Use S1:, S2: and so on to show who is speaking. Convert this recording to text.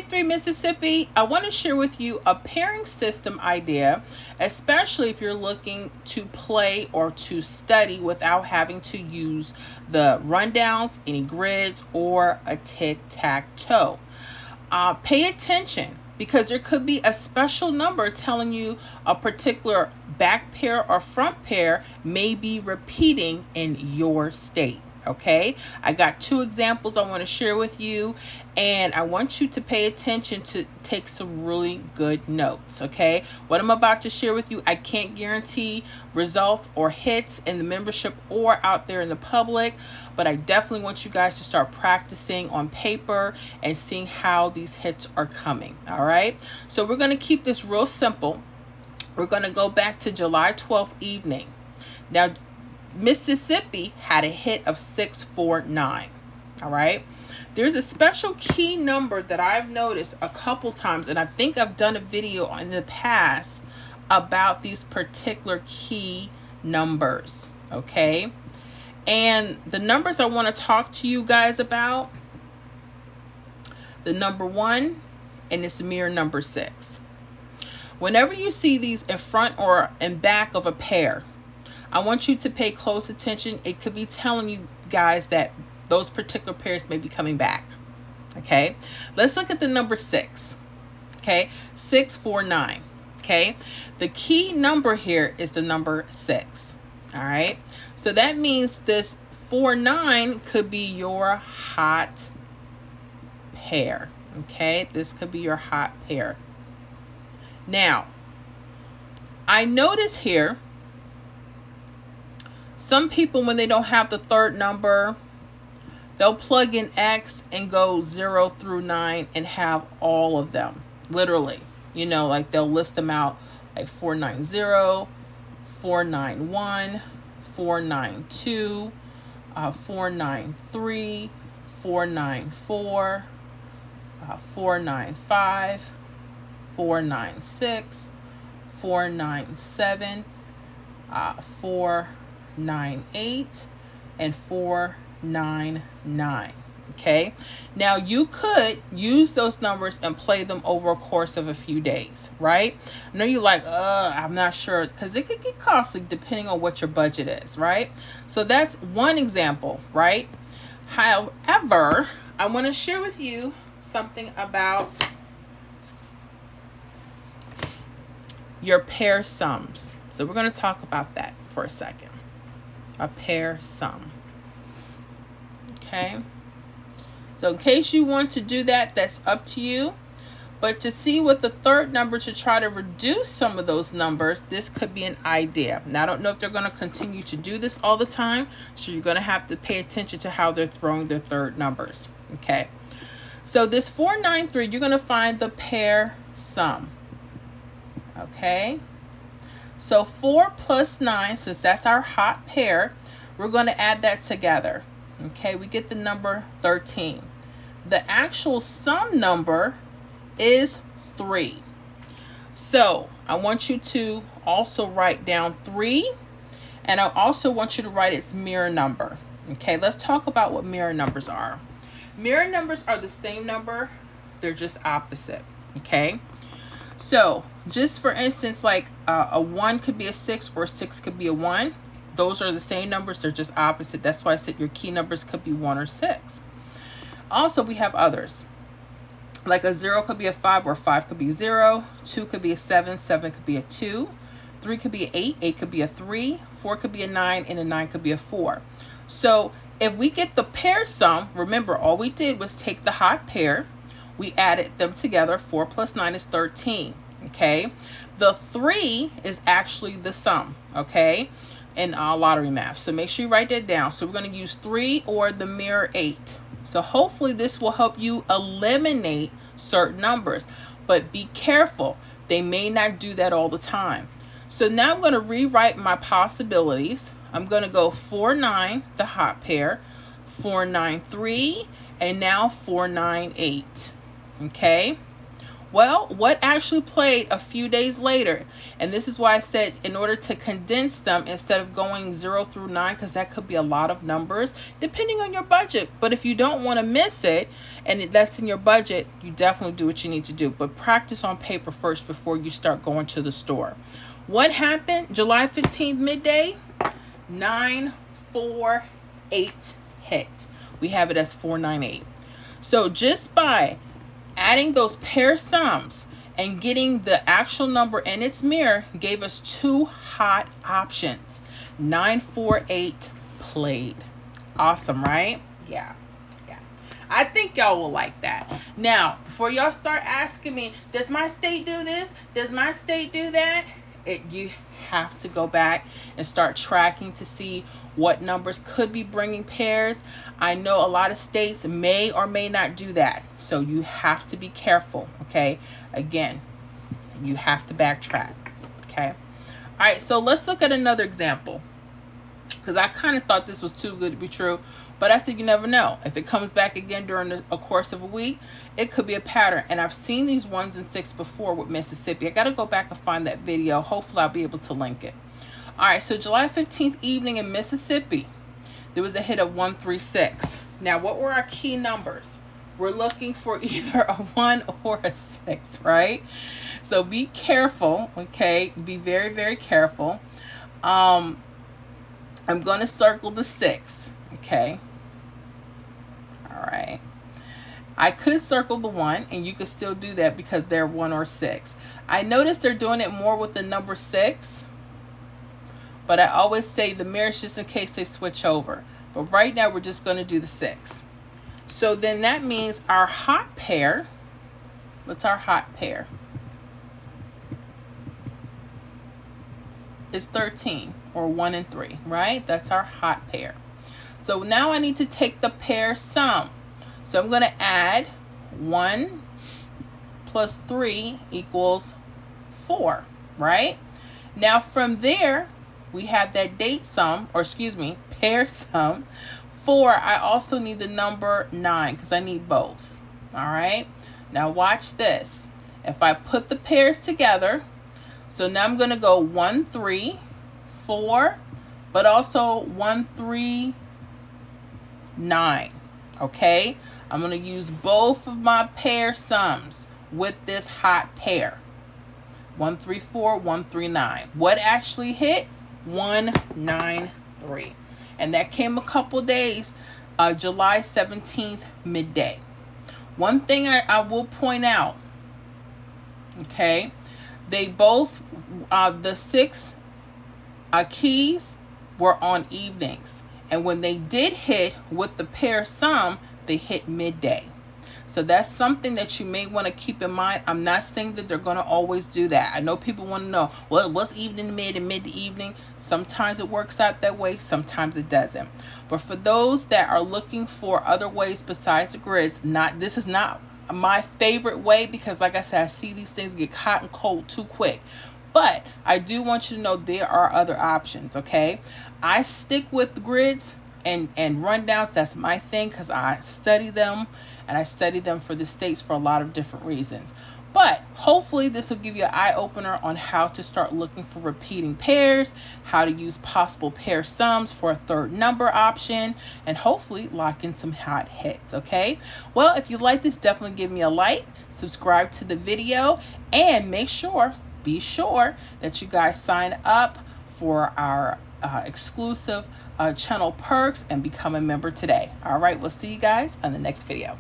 S1: 493 Mississippi, I want to share with you a pairing system idea, especially if you're looking to play or to study without having to use the rundowns, any grids, or a tic-tac-toe. Pay attention because there could be a special number telling you a particular back pair or front pair may be repeating in your state. Okay, I got 2 examples I want to share with you, and I want you to pay attention to take some really good notes. Okay, what I'm about to share with you, I can't guarantee results or hits in the membership or out there in the public, but I definitely want you guys to start practicing on paper and seeing how these hits are coming. All right, so we're going to keep this real simple. We're going to go back to July 12th evening. Now, Mississippi had a hit of 649. All right. There's a special key number that I've noticed a couple times, and I think I've done a video in the past about these particular key numbers. Okay. And the numbers I want to talk to you guys about, the number 1 and its mirror number 6. Whenever you see these in front or in back of a pair, I want you to pay close attention. It could be telling you guys that those particular pairs may be coming back. Okay, let's look at the number 6. Okay, 649. Okay, the key number here is the number 6. All right, so that means this 49 could be your hot pair. Okay, this could be your hot pair. Now, I notice here, some people, when they don't have the third number, they'll plug in X and go 0 through 9 and have all of them. Literally, you know, like they'll list them out like 490, 491, 492, 493, 494, 495, 496, 497, 498, and 499. Okay, now you could use those numbers and play them over a course of a few days, right? I know you're like, I'm not sure, because it could get costly depending on what your budget is, right? So that's one example, right? However, I want to share with you something about your pair sums. So we're going to talk about that for a second. A pair sum. Okay. So in case you want to do that, that's up to you. But to see what the third number, to try to reduce some of those numbers, this could be an idea. Now, I don't know if they're going to continue to do this all the time. So you're going to have to pay attention to how they're throwing their third numbers. Okay. So this 493, you're going to find the pair sum. Okay. So 4 plus 9, since that's our hot pair, we're going to add that together. Okay, we get the number 13. The actual sum number is 3. So I want you to also write down 3, and I also want you to write its mirror number. Okay, let's talk about what mirror numbers are. Mirror numbers are the same number, they're just opposite. Okay, so just for instance, like a 1 could be a 6 or a 6 could be a 1. Those are the same numbers, they're just opposite. That's why I said your key numbers could be 1 or 6. Also, we have others. Like a 0 could be a 5, or 5 could be 0. 2 could be a 7, 7 could be a 2. 3 could be an 8, 8 could be a 3. 4 could be a 9, and a 9 could be a 4. So if we get the pair sum, remember all we did was take the hot pair, we added them together. 4 plus 9 is 13. Okay, the 3 is actually the sum. Okay, in lottery math. So make sure you write that down. So we're going to use 3 or the mirror 8. So hopefully this will help you eliminate certain numbers, but be careful. They may not do that all the time. So now I'm going to rewrite my possibilities. I'm going to go 4-9, the hot pair, 4-9-3, and now 4-9-8. Okay. Well, what actually played a few days later? And this is why I said in order to condense them instead of going 0 through 9, because that could be a lot of numbers depending on your budget. But if you don't want to miss it and that's in your budget, you definitely do what you need to do. But practice on paper first before you start going to the store. What happened July 15th midday? 948 hit. We have it as 498. So just by adding those pair sums and getting the actual number in its mirror gave us two hot options. 948 played. Awesome, right? Yeah. I think y'all will like that. Now, before y'all start asking me, does my state do this? Does my state do that? You have to go back and start tracking to see what numbers could be bringing pairs. I know a lot of states may or may not do that, so you have to be careful. Okay, again, you have to backtrack. Okay, all right, so let's look at another example, because I kind of thought this was too good to be true, but I said you never know. If it comes back again during a course of a week, it could be a pattern. And I've seen these 1s and 6s before with Mississippi. I got to go back and find that video. Hopefully I'll be able to link it. All right, so July 15th evening in Mississippi, there was a hit of 136. Now, what were our key numbers? We're looking for either a 1 or a 6, right? So be careful, okay? Be very, very careful. I'm going to circle the 6, okay? All right. I could circle the 1, and you could still do that because they're 1 or 6. I noticed they're doing it more with the number 6. But I always say the mirrors just in case they switch over. But right now we're just going to do the 6. So then that means our hot pair, what's our hot pair? Is 13 or 1 and 3, right? That's our hot pair. So now I need to take the pair sum. So I'm going to add 1 plus 3 equals 4, right? Now from there, we have that date sum, or excuse me, pair sum. 4, I also need the number 9 because I need both. All right. Now watch this. If I put the pairs together, so now I'm going to go 1, 3, 4, but also 1, 3, 9. Okay. I'm going to use both of my pair sums with this hot pair. 1, 3, 4, 1, 3, 9. What actually hit? 193, and that came a couple days, July 17th midday. One thing I will point out, okay, they both the 6 keys were on evenings, and when they did hit with the pair sum, they hit midday. So that's something that you may want to keep in mind. I'm not saying that they're going to always do that. I know people want to know, well, what's evening to mid and mid to evening? Sometimes it works out that way. Sometimes it doesn't. But for those that are looking for other ways besides the grids, this is not my favorite way because, like I said, I see these things get hot and cold too quick. But I do want you to know there are other options, okay? I stick with grids and rundowns. That's my thing because I study them. And I study them for the states for a lot of different reasons. But hopefully this will give you an eye-opener on how to start looking for repeating pairs, how to use possible pair sums for a third number option, and hopefully lock in some hot hits, okay? Well, if you like this, definitely give me a like, subscribe to the video, and be sure that you guys sign up for our exclusive channel perks and become a member today. All right, we'll see you guys on the next video.